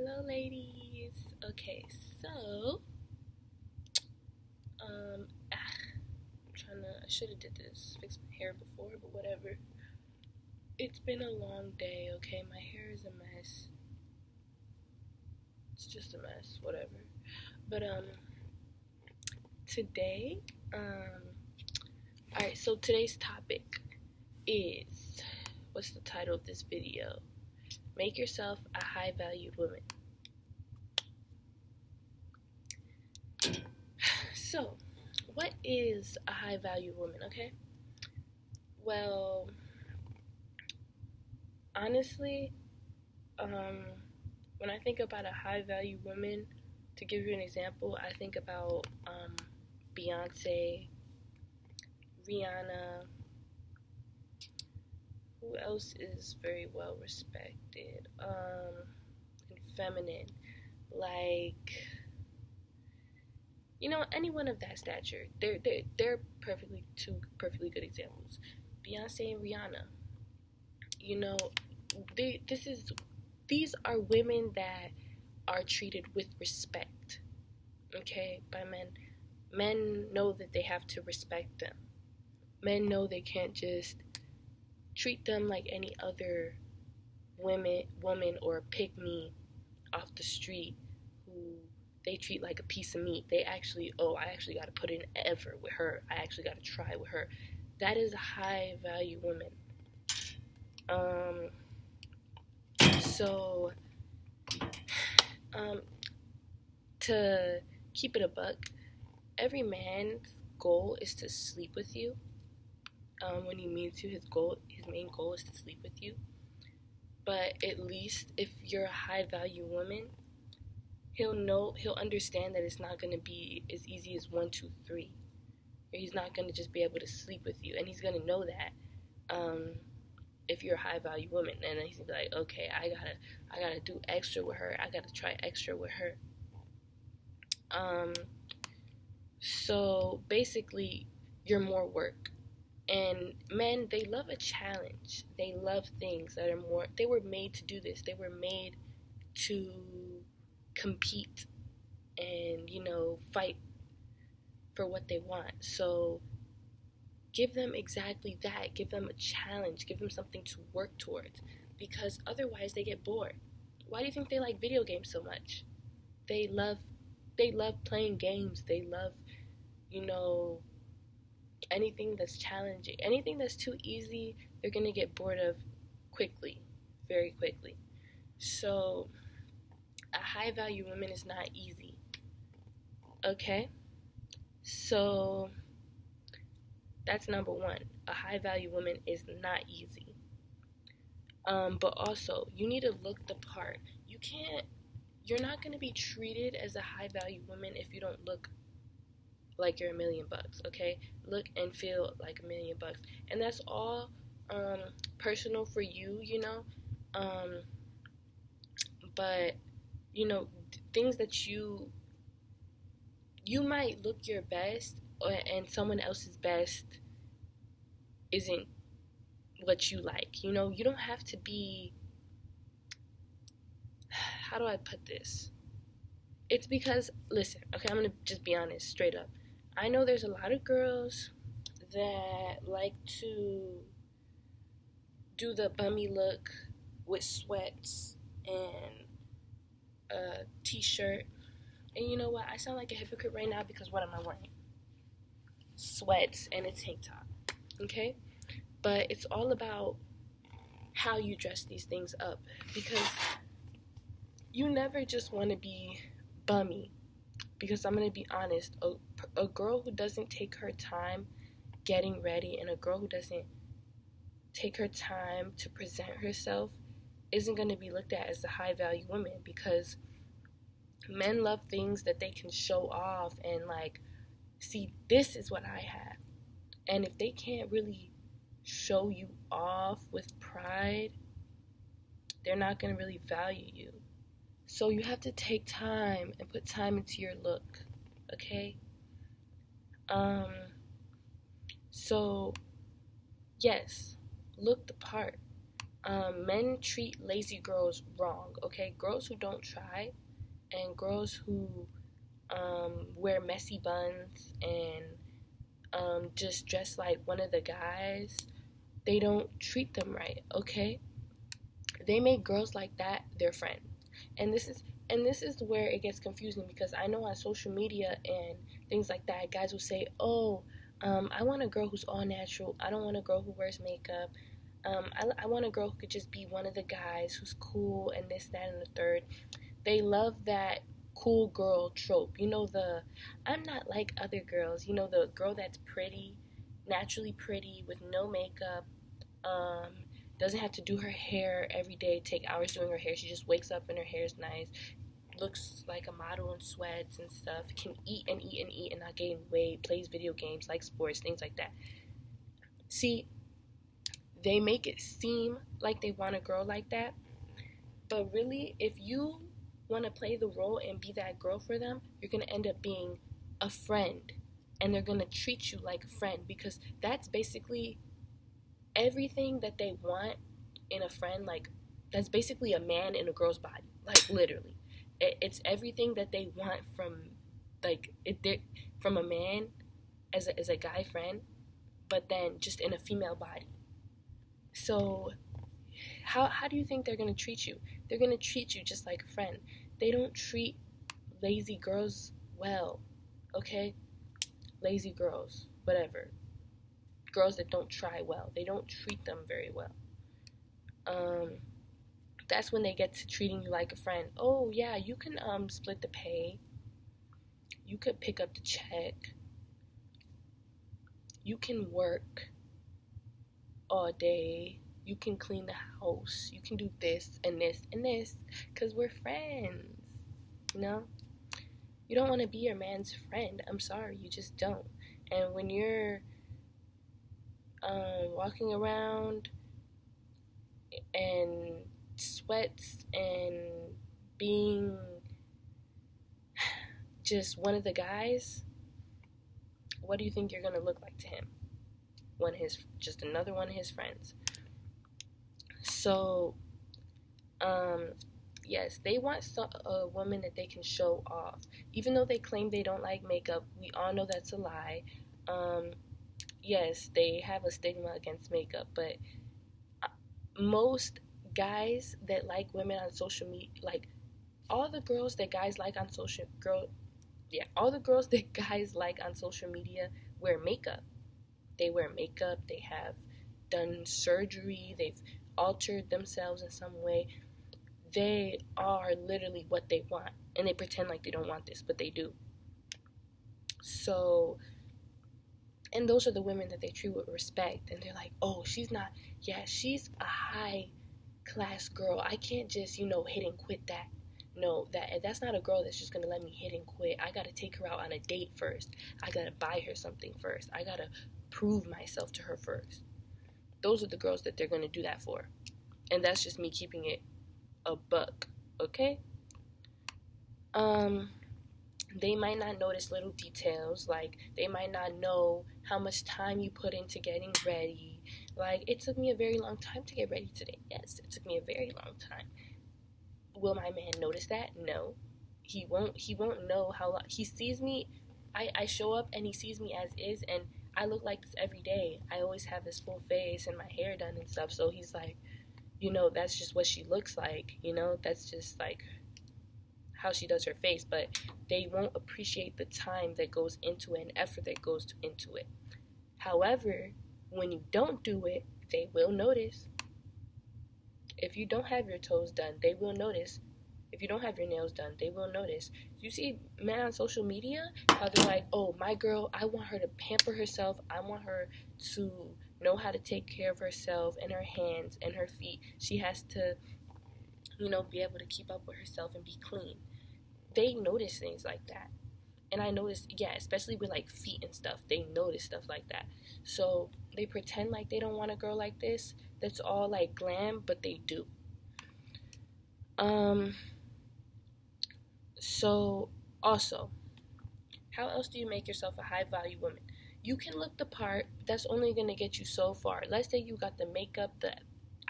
Hello, ladies. Okay, so I should have did this, fix my hair before, but whatever. It's been a long day. Okay, my hair is a mess. It's just a mess, whatever. But today, all right. So today's topic is what's the title of this video? Make yourself a high-valued woman. So, what is a high-valued woman? Okay. Well, honestly, when I think about a high-value woman, to give you an example, I think about Beyonce, Rihanna. Who else is very well respected? And feminine, like anyone of that stature. They're perfectly good examples. Beyonce and Rihanna. You know, these are women that are treated with respect, okay, by men. Men know that they have to respect them. Men know they can't just treat them like any other woman or pick me off the street who they treat like a piece of meat. I actually got to put in effort with her. I actually got to try with her. That is a high value woman. So to keep it a buck, every man's goal is to sleep with you. When he meets you, his main goal is to sleep with you. But at least if you're a high value woman, he'll understand that it's not gonna be as easy as 1, 2, 3. He's not gonna just be able to sleep with you, and he's gonna know that. If you're a high value woman, and then he's gonna be like, okay, I gotta do extra with her. I gotta try extra with her. So basically, you're more work. And men, they love a challenge. They love things that are more. They were made to do this. They were made to compete and fight for what they want. So give them exactly that. Give them a challenge. Give them something to work towards, because otherwise they get bored. Why do you think they like video games so much? They love playing games. They love anything that's challenging. Anything that's too easy, they're gonna get bored of quickly, very quickly. So a high value woman is not easy. Okay? So that's number one. A high value woman is not easy. But also, you need to look the part. You're not going to be treated as a high value woman if you don't look like you're $1 million, okay? Look and feel like $1 million. And that's all personal for you, but things that you might look your best, and someone else's best isn't what you like. You don't have to be, how do I put this? It's because, listen, okay, I'm gonna just be honest, straight up. I know there's a lot of girls that like to do the bummy look with sweats and a t-shirt. And you know what? I sound like a hypocrite right now because what am I wearing? Sweats and a tank top. Okay? But it's all about how you dress these things up, because you never just want to be bummy. Because I'm going to be honest, a girl who doesn't take her time getting ready, and a girl who doesn't take her time to present herself isn't going to be looked at as a high value woman, because men love things that they can show off and see, this is what I have. And if they can't really show you off with pride, they're not going to really value you. So you have to take time and put time into your look, okay? So yes, look the part. Men treat lazy girls wrong, okay? Girls who don't try and girls who wear messy buns and just dress like one of the guys, they don't treat them right, okay? They make girls like that their friend. And this is where it gets confusing, because I know on social media and things like that, guys will say, "Oh, I want a girl who's all natural. I don't want a girl who wears makeup. I want a girl who could just be one of the guys who's cool and this, that, and the third." They love that cool girl trope. You know, the I'm not like other girls. You know, the girl that's pretty, naturally pretty with no makeup, um, doesn't have to do her hair every day, take hours doing her hair. She just wakes up and her hair's nice, looks like a model in sweats and stuff, can eat and eat and eat and not gain weight, plays video games, likes sports, things like that. See, they make it seem like they want a girl like that, but really, if you want to play the role and be that girl for them, you're going to end up being a friend, and they're going to treat you like a friend, because that's basically everything that they want in a friend. Like, that's basically a man in a girl's body, like literally. It's everything that they want from, like, from a man as a guy friend, but then just in a female body. So how do you think they're going to treat you? They're going to treat you just like a friend. They don't treat lazy girls well, okay? Lazy girls, whatever. Girls that don't try well. They don't treat them very well. That's when they get to treating you like a friend. Oh, yeah, you can split the pay. You could pick up the check. You can work all day. You can clean the house. You can do this and this and this, because we're friends, you know? You don't want to be your man's friend. I'm sorry, you just don't. And when you're walking around and sweats and being just one of the guys, what do you think you're going to look like to him? Just another one of his friends. So, yes, they want a woman that they can show off. Even though they claim they don't like makeup, we all know that's a lie. Yes, they have a stigma against makeup, but most guys that like women on social media, like all the girls that guys like on all the girls that guys like on social media wear makeup. They wear makeup, they have done surgery, they've altered themselves in some way. They are literally what they want, and they pretend like they don't want this, but they do. So, and those are the women that they treat with respect, and they're like, oh, she's a high class girl. I can't just, hit and quit that. No, that's not a girl that's just gonna let me hit and quit. I gotta take her out on a date first. I gotta buy her something first. I gotta prove myself to her first. Those are the girls that they're gonna do that for. And that's just me keeping it a buck, okay? They might not notice little details, like they might not know how much time you put into getting ready. Like, it took me a very long time to get ready today. Yes, it took me a very long time. Will my man notice that? No. He won't know how long. He sees me, I show up and he sees me as is, and I look like this every day. I always have this full face and my hair done and stuff, so he's like, that's just what she looks like, that's just like how she does her face. But they won't appreciate the time that goes into it and effort that goes into it. However, when you don't do it, they will notice. If you don't have your toes done, they will notice. If you don't have your nails done, they will notice. You see men on social media, how they're like, oh, my girl, I want her to pamper herself. I want her to know how to take care of herself and her hands and her feet. She has to, be able to keep up with herself and be clean. They notice things like that. And I noticed, especially with like feet and stuff, they notice stuff like that. So they pretend like they don't want a girl like this. That's all like glam, but they do. So also, how else do you make yourself a high value woman? You can look the part, but that's only gonna get you so far. Let's say you got the makeup, the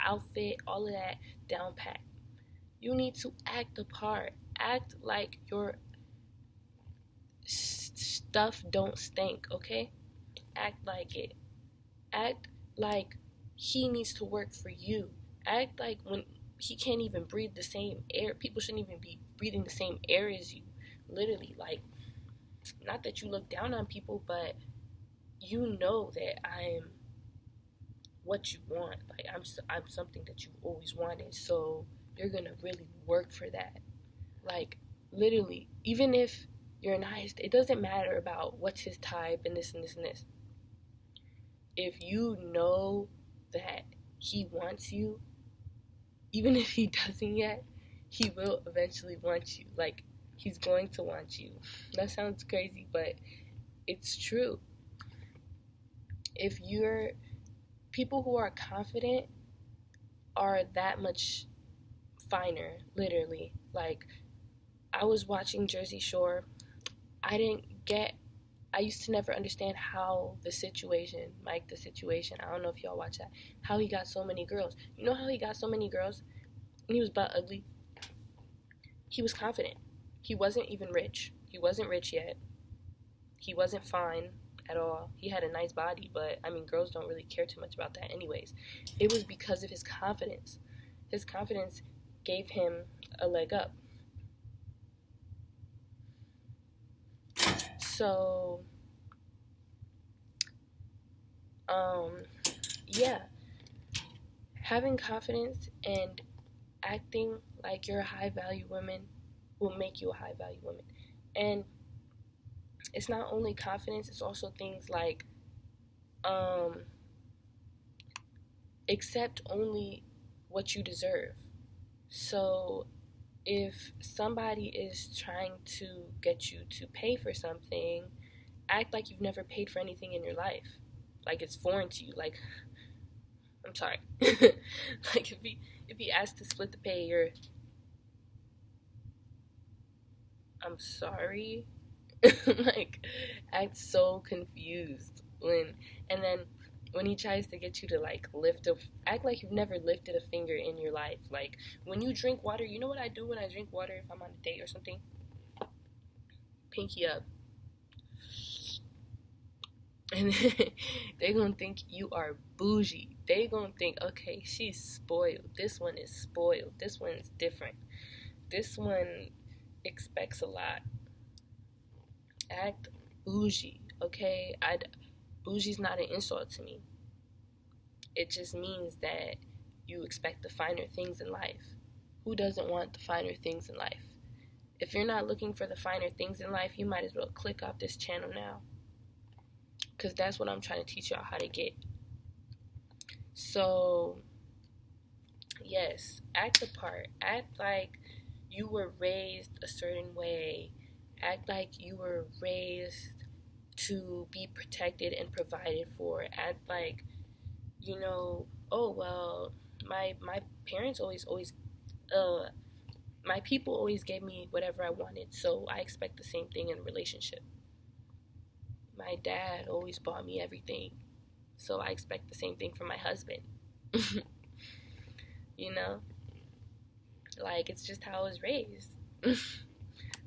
outfit, all of that down pat. You need to act the part. Act like your stuff don't stink, okay? Act like it. Act like he needs to work for you. Act like when he can't even breathe the same air, people shouldn't even be breathing the same air as you. Literally, like, not that you look down on people, but you know that I'm what you want. Like, I'm something that you've always wanted. So you're gonna really work for that. Like, literally, even if you're nice, it doesn't matter about what's his type and this and this and this. If you know that he wants you, even if he doesn't yet, he will eventually want you. Like, he's going to want you. That sounds crazy, but it's true. If you're people who are confident are that much finer, literally. Like, I was watching Jersey Shore. I used to never understand how Mike the Situation, I don't know if y'all watch that, how he got so many girls. You know how he got so many girls? And he was butt ugly. He was confident. He wasn't even rich. He wasn't rich yet. He wasn't fine at all. He had a nice body, but I mean, girls don't really care too much about that anyways. It was because of his confidence. His confidence gave him a leg up. So, yeah, having confidence and acting like you're a high value woman will make you a high value woman. And it's not only confidence, it's also things like accept only what you deserve. So if somebody is trying to get you to pay for something, act like you've never paid for anything in your life. Like it's foreign to you. Like, I'm sorry. Like if he asks to split the pay, I'm sorry. Like, act so confused and then when he tries to get you to like act like you've never lifted a finger in your life. Like, when you drink water, you know what I do when I drink water if I'm on a date or something? Pinky up. And they gonna think you are bougie. They gonna think, okay, she's spoiled. This one is spoiled. This one's different. This one expects a lot. Act bougie, okay? Bougie's not an insult to me. It just means that you expect the finer things in life. Who doesn't want the finer things in life? If you're not looking for the finer things in life, you might as well click off this channel now. Because that's what I'm trying to teach y'all how to get. So, yes, act the part. Act like you were raised a certain way. Act like you were raised to be protected and provided for. Act like, oh, well, my parents always, my people always gave me whatever I wanted, so I expect the same thing in a relationship. My dad always bought me everything, so I expect the same thing from my husband. Like, it's just how I was raised.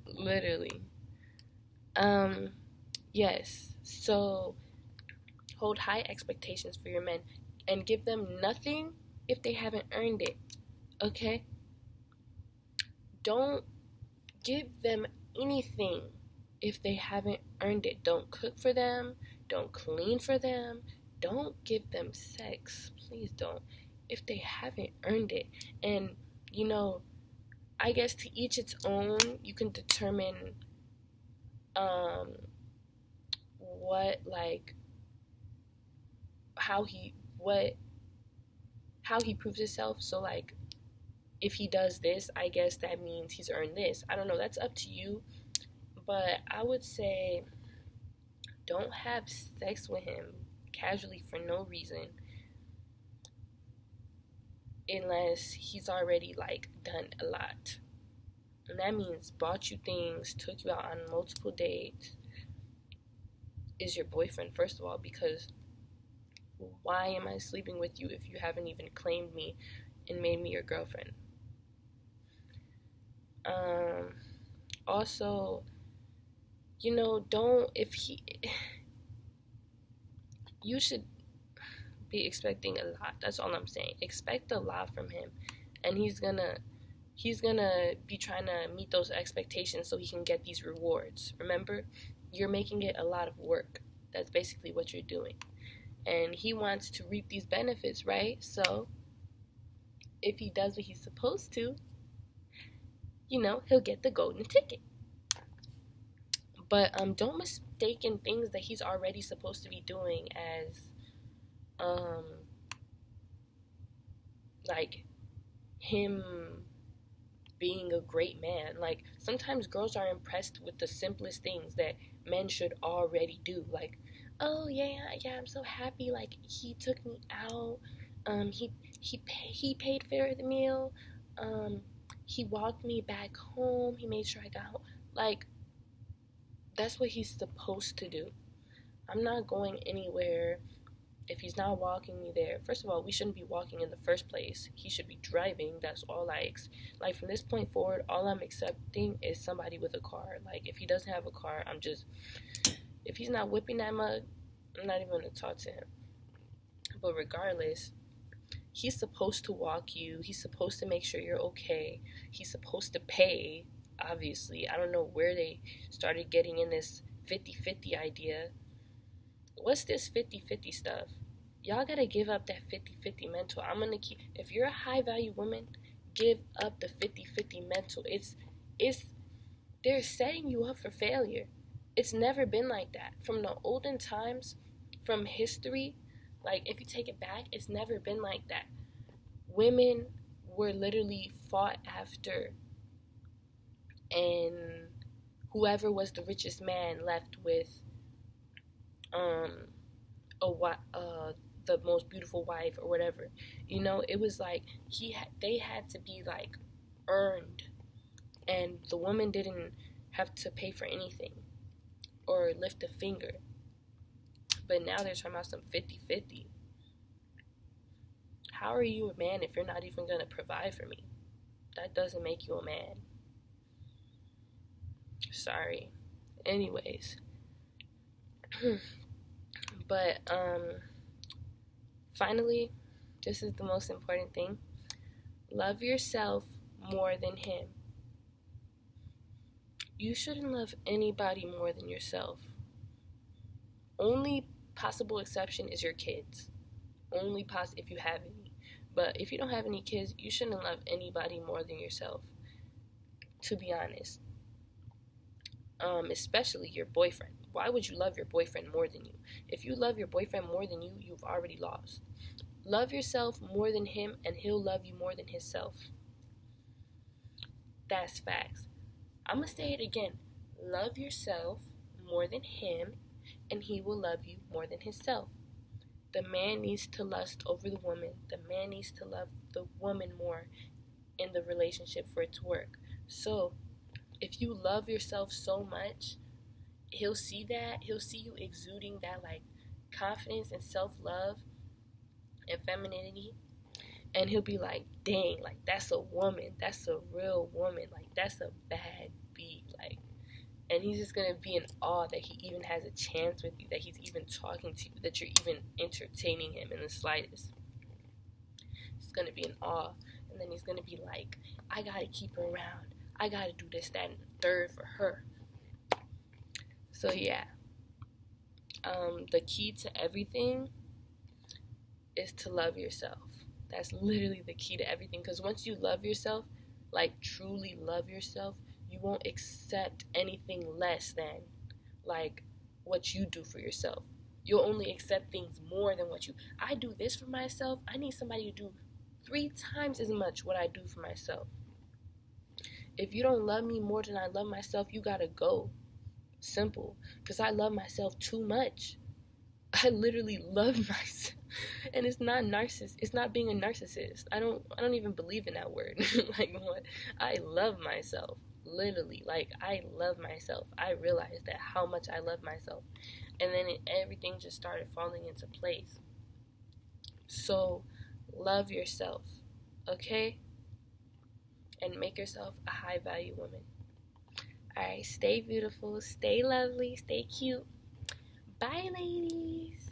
Literally. Yes, so hold high expectations for your men and give them nothing if they haven't earned it, okay? Don't give them anything if they haven't earned it. Don't cook for them. Don't clean for them. Don't give them sex. Please don't. If they haven't earned it. And, I guess to each its own, you can determine how he proves himself. So, like, if he does this, I guess that means he's earned this. I don't know. That's up to you. But I would say don't have sex with him casually for no reason unless he's already, like, done a lot. And that means bought you things, took you out on multiple dates, is your boyfriend, first of all, because Why am I sleeping with you if you haven't even claimed me and made me your girlfriend? Also, don't, if he, you should be expecting a lot. That's all I'm saying. Expect a lot from him, and he's gonna be trying to meet those expectations so he can get these rewards. Remember, you're making it a lot of work. That's basically what you're doing, and he wants to reap these benefits, right? So if he does what he's supposed to, he'll get the golden ticket. But don't mistake in things that he's already supposed to be doing as like him being a great man. Like, sometimes girls are impressed with the simplest things that men should already do. Like, oh yeah, I'm so happy. Like, he took me out. He paid for the meal. He walked me back home. He made sure I got home. Like, that's what he's supposed to do. I'm not going anywhere if he's not walking me there. First of all, we shouldn't be walking in the first place. He should be driving. That's all like from this point forward, all I'm accepting is somebody with a car. Like, if he doesn't have a car, if he's not whipping that mug, I'm not even going to talk to him. But regardless, he's supposed to walk you. He's supposed to make sure you're okay. He's supposed to pay, obviously. I don't know where they started getting in this 50-50 idea. What's this 50-50 stuff? Y'all gotta give up that 50-50 mental. If you're a high value woman, give up the 50-50 mental. They're setting you up for failure. It's never been like that. From the olden times, from history, like, if you take it back, it's never been like that. Women were literally fought after, and whoever was the richest man left with the most beautiful wife or whatever. It was like they had to be like earned, and the woman didn't have to pay for anything or lift a finger. But now they're talking about some 50-50. How are you a man if you're not even gonna provide for me? That doesn't make you a man. Sorry. Anyways. But finally, this is the most important thing. Love yourself more than him. You shouldn't love anybody more than yourself. Only possible exception is your kids. Only if you have any. But if you don't have any kids, you shouldn't love anybody more than yourself, to be honest. Especially your boyfriend. Why would you love your boyfriend more than you? If you love your boyfriend more than you, you've already lost. Love yourself more than him, and he'll love you more than himself. That's facts. I'm going to say it again. Love yourself more than him, and he will love you more than himself. The man needs to lust over the woman. The man needs to love the woman more in the relationship for it to work. So, if you love yourself so much, he'll see that. He'll see you exuding that, like, confidence and self-love and femininity. And he'll be like, dang, like, that's a woman. That's a real woman. Like, that's a bad beat. Like, and he's just going to be in awe that he even has a chance with you, that he's even talking to you, that you're even entertaining him in the slightest. He's going to be in awe. And then he's going to be like, I got to keep her around. I got to do this, that, and the third for her. So, yeah. The key to everything is to love yourself. That's literally the key to everything. Because once you love yourself, like, truly love yourself, you won't accept anything less than, like, what you do for yourself. You'll only accept things more than I do this for myself. I need somebody to do 3 times as much what I do for myself. If you don't love me more than I love myself, you gotta go. Simple. Because I love myself too much. I literally love myself. And it's not it's not being a narcissist. I don't even believe in that word. Like, what? I love myself. Literally, like, I love myself. I realized that how much I love myself. And then everything just started falling into place. So love yourself, okay? And make yourself a high value woman. Alright, stay beautiful, stay lovely, stay cute. Bye, ladies.